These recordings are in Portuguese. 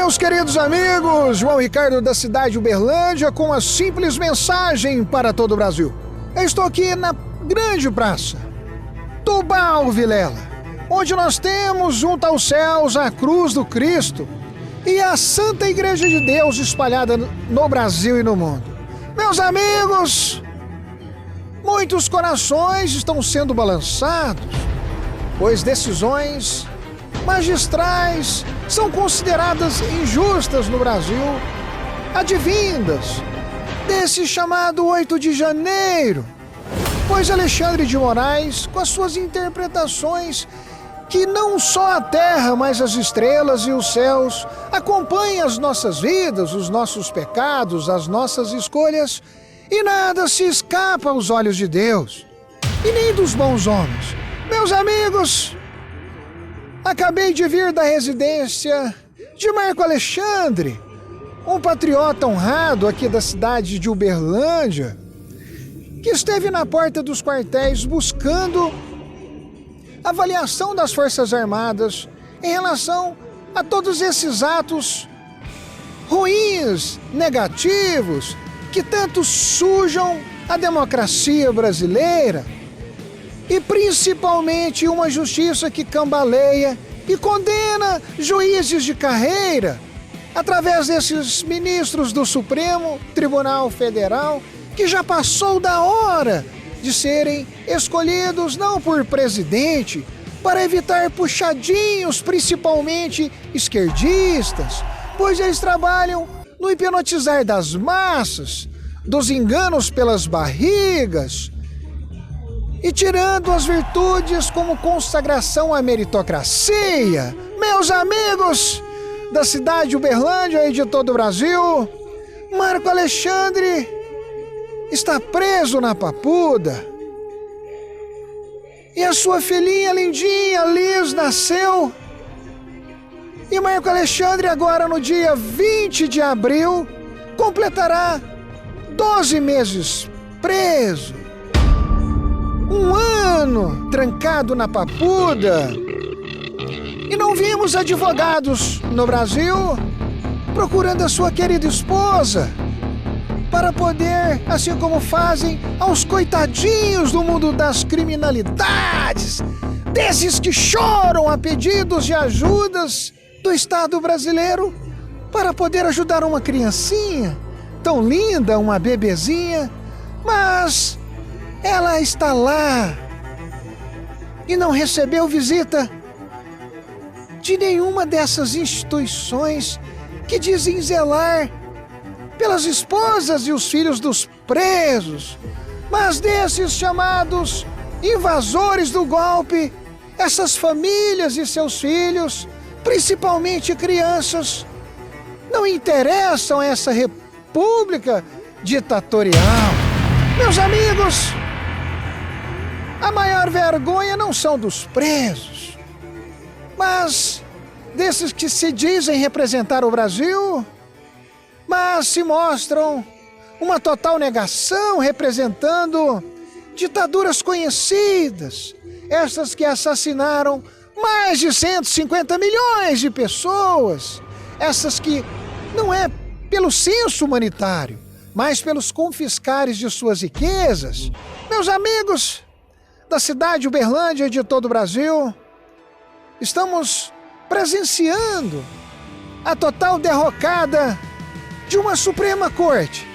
Meus queridos amigos, João Ricardo da cidade de Uberlândia com uma simples mensagem para todo o Brasil. Eu estou aqui na grande praça, Tubal Vilela, onde nós temos junto aos céus a cruz do Cristo e a Santa Igreja de Deus espalhada no Brasil e no mundo. Meus amigos, muitos corações estão sendo balançados, pois decisões magistrais são consideradas injustas no Brasil, advindas desse chamado 8 de janeiro, pois Alexandre de Moraes, com as suas interpretações, que não só a terra, mas as estrelas e os céus acompanham as nossas vidas, os nossos pecados, as nossas escolhas, e nada se escapa aos olhos de Deus, e nem dos bons homens. Meus amigos, acabei de vir da residência de Marco Alexandre, um patriota honrado aqui da cidade de Uberlândia, que esteve na porta dos quartéis buscando avaliação das Forças Armadas em relação a todos esses atos ruins, negativos, que tanto sujam a democracia brasileira e principalmente uma justiça que cambaleia e condena juízes de carreira através desses ministros do Supremo Tribunal Federal que já passou da hora de serem escolhidos não por presidente, para evitar puxadinhos, principalmente esquerdistas, pois eles trabalham no hipnotizar das massas, dos enganos pelas barrigas, e tirando as virtudes como consagração à meritocracia. Meus amigos da cidade de Uberlândia e de todo o Brasil, Marco Alexandre está preso na Papuda. E a sua filhinha lindinha, Liz, nasceu. E Marco Alexandre agora no dia 20 de abril completará 12 meses preso. Um ano trancado na Papuda. E não vimos advogados no Brasil procurando a sua querida esposa para poder, assim como fazem aos coitadinhos do mundo das criminalidades, desses que choram a pedidos de ajudas do Estado brasileiro para poder ajudar uma criancinha tão linda, uma bebezinha, mas ela está lá e não recebeu visita de nenhuma dessas instituições que dizem zelar pelas esposas e os filhos dos presos, mas desses chamados invasores do golpe, essas famílias e seus filhos, principalmente crianças, não interessam essa república ditatorial. Meus amigos, a maior vergonha não são dos presos, mas desses que se dizem representar o Brasil, mas se mostram uma total negação representando ditaduras conhecidas, essas que assassinaram mais de 150 milhões de pessoas, essas que não é pelo senso humanitário, mas pelos confiscares de suas riquezas. Meus amigos da cidade de Uberlândia e de todo o Brasil, estamos presenciando a total derrocada de uma Suprema Corte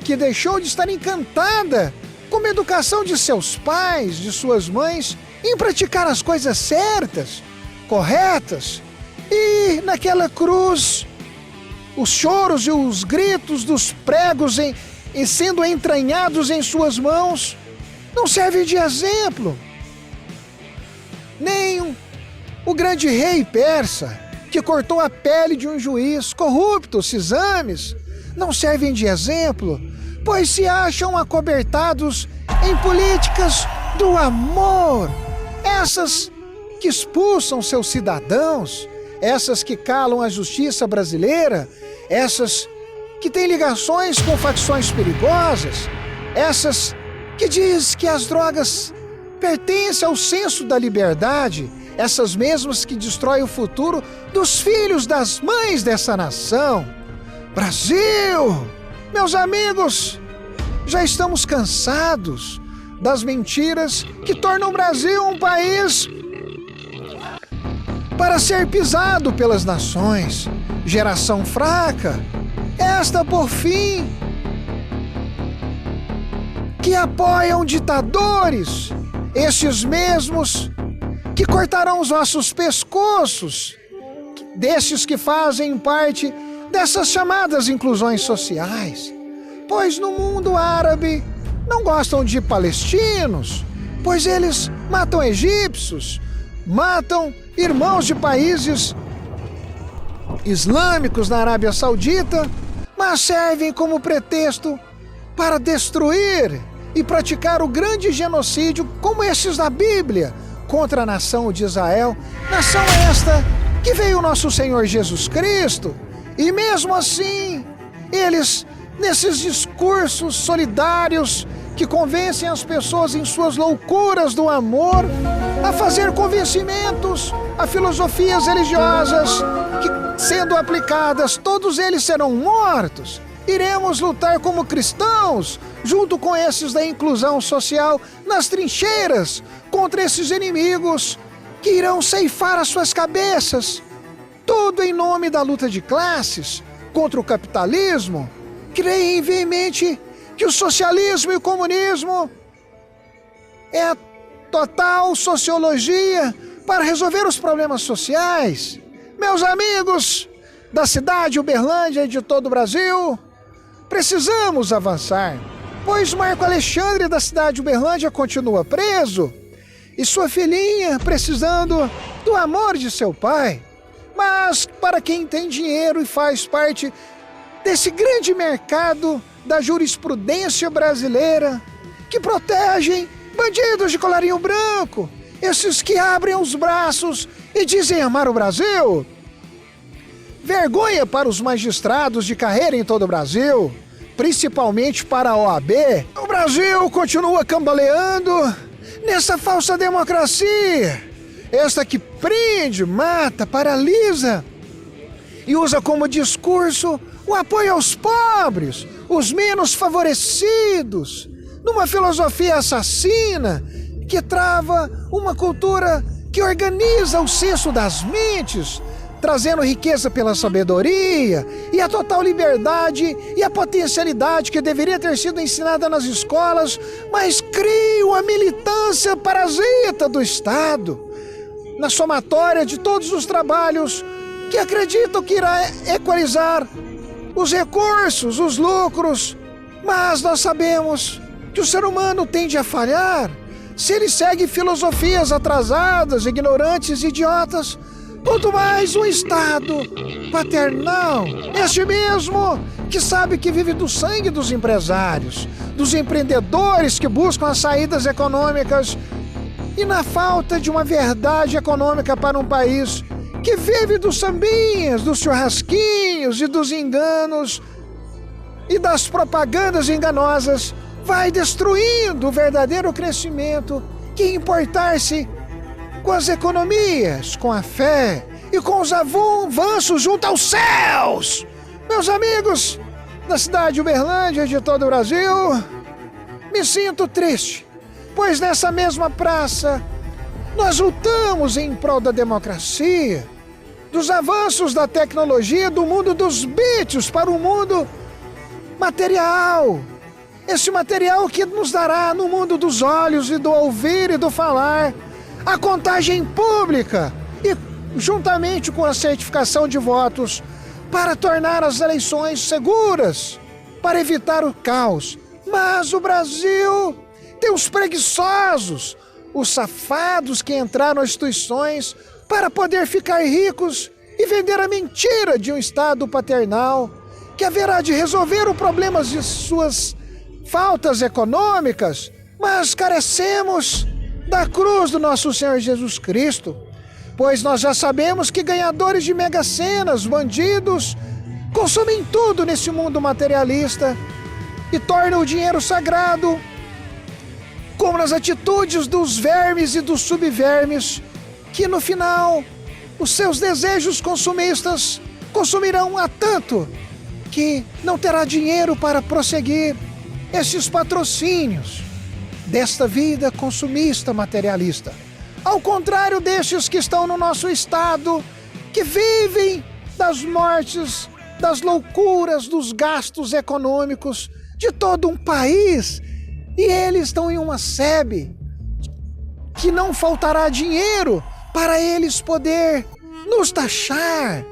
que deixou de estar encantada com a educação de seus pais, de suas mães, em praticar as coisas certas, corretas, e naquela cruz, os choros e os gritos dos pregos sendo entranhados em suas mãos, não servem de exemplo. Nem o grande rei persa, que cortou a pele de um juiz corrupto, Cisames, não servem de exemplo, pois se acham acobertados em políticas do amor, essas que expulsam seus cidadãos, essas que calam a justiça brasileira, essas que têm ligações com facções perigosas, essas que diz que as drogas pertence ao senso da liberdade, essas mesmas que destroem o futuro dos filhos das mães dessa nação. Brasil! Meus amigos, já estamos cansados das mentiras que tornam o Brasil um país para ser pisado pelas nações. Geração fraca, esta por fim, que apoiam ditadores, estes mesmos que cortarão os nossos pescoços, destes que fazem parte dessas chamadas inclusões sociais. Pois no mundo árabe não gostam de palestinos, pois eles matam egípcios, matam irmãos de países islâmicos na Arábia Saudita, mas servem como pretexto para destruir e praticar o grande genocídio como esses da Bíblia contra a nação de Israel, nação esta que veio o nosso Senhor Jesus Cristo. E mesmo assim, eles, nesses discursos solidários que convencem as pessoas em suas loucuras do amor, a fazer convencimentos a filosofias religiosas que, sendo aplicadas, todos eles serão mortos. Iremos lutar como cristãos, junto com esses da inclusão social, nas trincheiras, contra esses inimigos que irão ceifar as suas cabeças. Tudo em nome da luta de classes, contra o capitalismo. Creem veemente que o socialismo e o comunismo é a total sociologia para resolver os problemas sociais. Meus amigos da cidade Uberlândia e de todo o Brasil, precisamos avançar, pois Marco Alexandre da cidade Uberlândia continua preso e sua filhinha precisando do amor de seu pai. Mas para quem tem dinheiro e faz parte desse grande mercado da jurisprudência brasileira, que protegem bandidos de colarinho branco, esses que abrem os braços e dizem amar o Brasil. Vergonha para os magistrados de carreira em todo o Brasil, principalmente para a OAB. O Brasil continua cambaleando nessa falsa democracia, esta que prende, mata, paralisa e usa como discurso o apoio aos pobres, os menos favorecidos, numa filosofia assassina que trava uma cultura que organiza o senso das mentes, trazendo riqueza pela sabedoria e a total liberdade e a potencialidade que deveria ter sido ensinada nas escolas, mas criam a militância parasita do Estado, na somatória de todos os trabalhos que acreditam que irá equalizar os recursos, os lucros, mas nós sabemos que o ser humano tende a falhar se ele segue filosofias atrasadas, ignorantes e idiotas, quanto mais um Estado paternal, este mesmo que sabe que vive do sangue dos empresários, dos empreendedores que buscam as saídas econômicas e na falta de uma verdade econômica para um país que vive dos sambinhas, dos churrasquinhos e dos enganos e das propagandas enganosas, vai destruindo o verdadeiro crescimento que importar-se com as economias, com a fé e com os avanços junto aos céus. Meus amigos da cidade de Uberlândia e de todo o Brasil, me sinto triste, pois nessa mesma praça nós lutamos em prol da democracia, dos avanços da tecnologia, do mundo dos bits para o mundo material. Esse material que nos dará no mundo dos olhos e do ouvir e do falar a contagem pública e juntamente com a certificação de votos para tornar as eleições seguras, para evitar o caos. Mas o Brasil tem os preguiçosos, os safados que entraram nas instituições para poder ficar ricos e vender a mentira de um Estado paternal que haverá de resolver os problemas de suas faltas econômicas, mas carecemos da cruz do nosso Senhor Jesus Cristo, pois nós já sabemos que ganhadores de mega-senas, bandidos, consomem tudo nesse mundo materialista e tornam o dinheiro sagrado como nas atitudes dos vermes e dos subvermes, que no final os seus desejos consumistas consumirão a tanto que não terá dinheiro para prosseguir esses patrocínios desta vida consumista materialista. Ao contrário destes que estão no nosso estado, que vivem das mortes, das loucuras, dos gastos econômicos de todo um país, e eles estão em uma sebe que não faltará dinheiro para eles poder nos taxar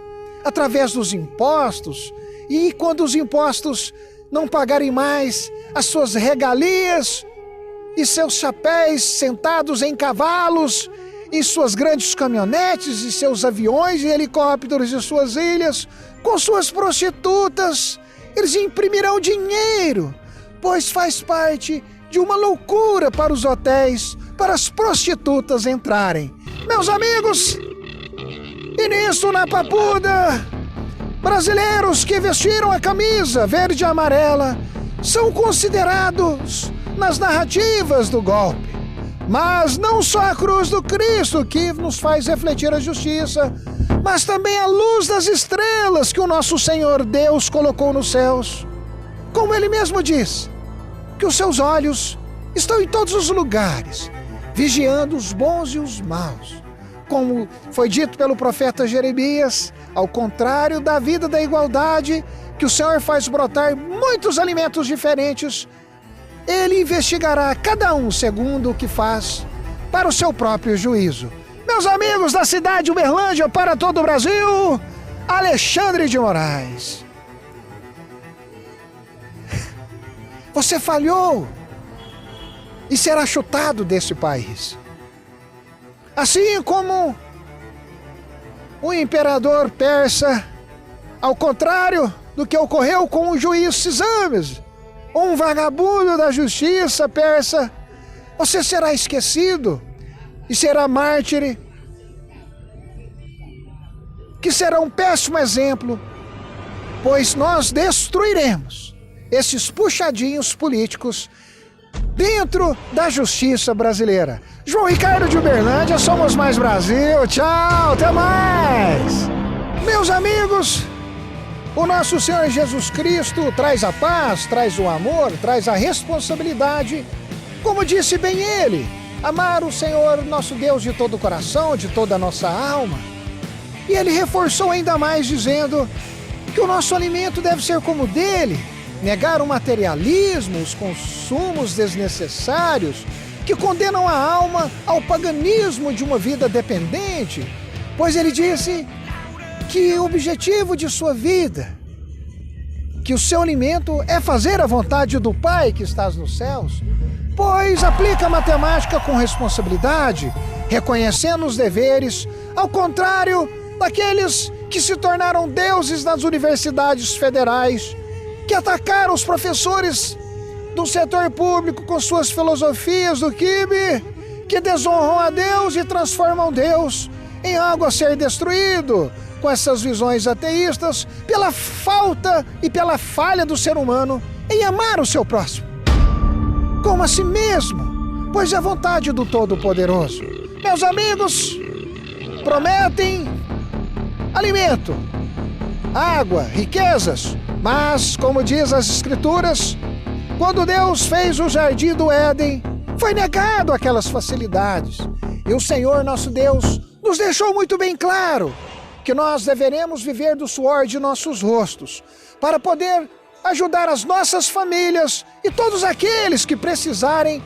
através dos impostos, e quando os impostos não pagarem mais as suas regalias e seus chapéus sentados em cavalos, em suas grandes caminhonetes e seus aviões e helicópteros e suas ilhas, com suas prostitutas, eles imprimirão dinheiro, pois faz parte de uma loucura para os hotéis, para as prostitutas entrarem. Meus amigos, e nisso na Papuda, brasileiros que vestiram a camisa verde e amarela são considerados nas narrativas do golpe. Mas não só a cruz do Cristo que nos faz refletir a justiça, mas também a luz das estrelas que o nosso Senhor Deus colocou nos céus. Como Ele mesmo diz, que os seus olhos estão em todos os lugares, vigiando os bons e os maus. Como foi dito pelo profeta Jeremias, ao contrário da vida da igualdade, que o Senhor faz brotar muitos alimentos diferentes, Ele investigará cada um segundo o que faz para o seu próprio juízo. Meus amigos da cidade de Uberlândia, para todo o Brasil, Alexandre de Moraes. Você falhou e será chutado desse país. Assim como o imperador persa, ao contrário do que ocorreu com o juiz Cisames, um vagabundo da justiça persa, você será esquecido e será mártir, que será um péssimo exemplo, pois nós destruiremos esses puxadinhos políticos dentro da justiça brasileira. João Ricardo de Uberlândia, somos mais Brasil. Tchau, até mais! Meus amigos, o nosso Senhor Jesus Cristo traz a paz, traz o amor, traz a responsabilidade. Como disse bem Ele, amar o Senhor nosso Deus de todo o coração, de toda a nossa alma. E Ele reforçou ainda mais dizendo que o nosso alimento deve ser como o dele, negar o materialismo, os consumos desnecessários que condenam a alma ao paganismo de uma vida dependente, pois Ele disse que o objetivo de sua vida, que o seu alimento é fazer a vontade do Pai que estás nos céus, pois aplica a matemática com responsabilidade, reconhecendo os deveres, ao contrário daqueles que se tornaram deuses nas universidades federais, que atacaram os professores do setor público com suas filosofias do quibe, que desonram a Deus e transformam Deus em algo a ser destruído, com essas visões ateístas, pela falta e pela falha do ser humano em amar o seu próximo como a si mesmo, pois é a vontade do Todo-Poderoso. Meus amigos, prometem alimento, água, riquezas, mas, como diz as Escrituras, quando Deus fez o jardim do Éden, foi negado aquelas facilidades. E o Senhor nosso Deus nos deixou muito bem claro que nós deveremos viver do suor de nossos rostos para poder ajudar as nossas famílias e todos aqueles que precisarem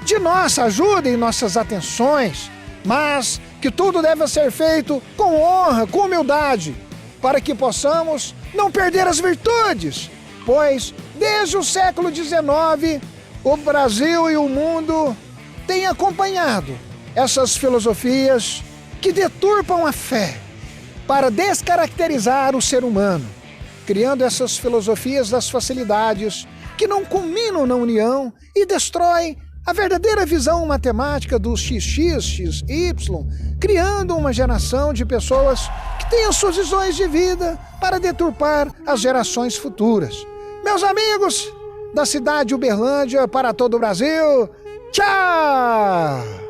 de nossa ajuda e nossas atenções, mas que tudo deve ser feito com honra, com humildade, para que possamos não perder as virtudes, pois desde o século XIX o Brasil e o mundo têm acompanhado essas filosofias que deturpam a fé para descaracterizar o ser humano, criando essas filosofias das facilidades que não culminam na união e destroem a verdadeira visão matemática do XX, XY, criando uma geração de pessoas que tenham suas visões de vida para deturpar as gerações futuras. Meus amigos da cidade de Uberlândia, para todo o Brasil, Tchau!